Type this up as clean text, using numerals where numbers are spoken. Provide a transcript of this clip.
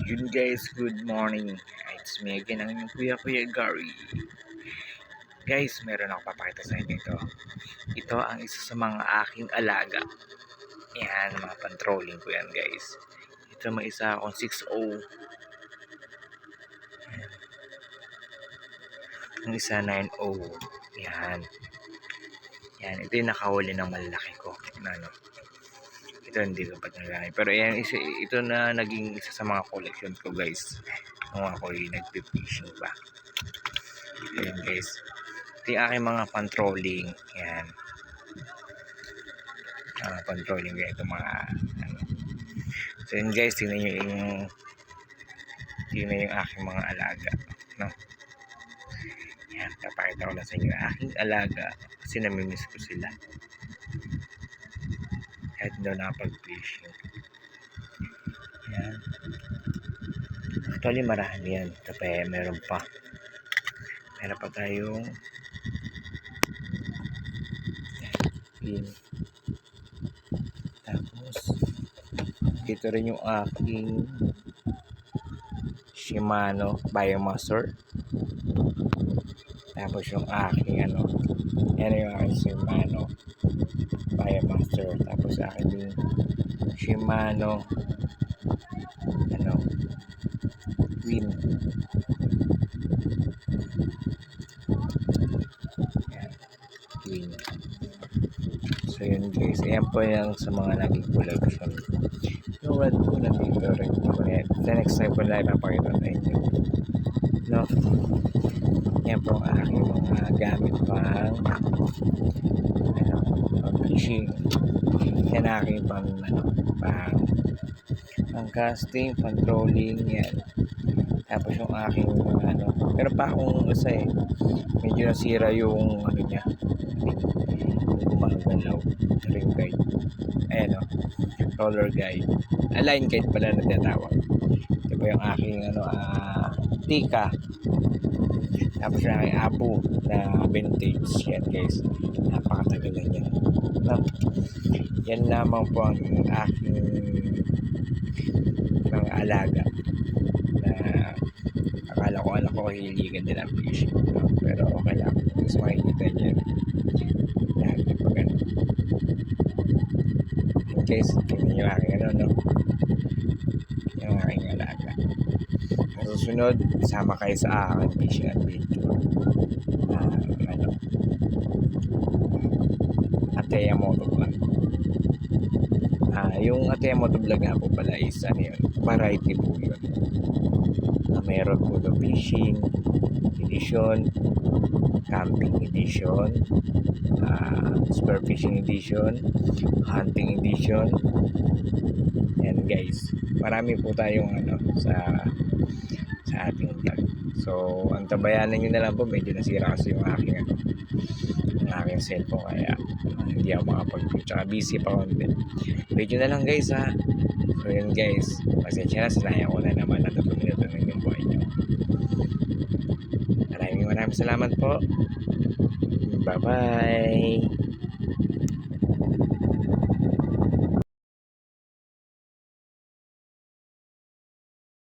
Yun guys, good morning. It's me again, ang inyong Kuya Gary. Guys, meron ako papakita sa inyo ito. Ito ang isa sa mga aking alaga. Yan, mga patrolling ko yan guys. Ito may isa akong 6'0". Ang isa 9'0". Yan. Yan, ito yung nakahuli ng malaki ko. Ano? Ito hindi ko pa nalaki. Pero yan, ito na naging isa sa mga collection ko guys. Kung ako yung nagpipishing ba. Ayan guys. Ito yung aking mga patrolling. Yan. Patrolling guys. Ito mga ano. So yun guys, tingnan nyo yung aking mga alaga. No? Yan, papakita ko na sa inyo yung aking alaga. Kasi namimiss ko sila. Kahit daw nakapag-fishing. Yan. Actually marami yan. Tapos meron pa. Meron pa tayong yan. Tapos dito rin yung aking Shimano Biomaster. Tapos yung aking ano. Yan yung aking Shimano Biomaster. Tapos aking yung Shimano Queen. Yan, Queen. So yun guys, ayan po yung sa mga naging collection. Yung rod ko na dito rin. The next time po na ipapakita sa inyo. No? Yan po ang aking mga gamit pang fishing. Yan aking pang casting, pang trolling, yan. Tapos yung aking pero pa akong isa medyo nasira yung niya, gumagalaw ring guide, ayan roller guide, line guide pala na tinatawag. Ito po yung aking Tika. Tapos yung aking Apu na vintage. Yan guys, napakatagal na yan. Yan lamang po ang aking mga alaga na akala ko hiligan din ang fishing, pero okay lang. Gusto makikita niya lagi pag in case tingnan yung aking yung aking alaga. Susunod, sama kayo sa aking fishing adventure. Ateya Motovlog. Yung Ateya Motovlog nga po pala is variety po yun. Meron po the fishing edition, camping edition, spare fishing edition, hunting edition. Yan guys, marami po tayong sa ating vlog. So ang tabayanan nyo na lang po, medyo nasira kasi yung aking aking cellphone, kaya hindi ako makapag-view, tsaka busy pa konti. Medyo na lang guys So yun guys, pasensya na, sinayang ko na naman na 3 minuto ng yung buhay nyo. Maraming salamat po. Bye bye.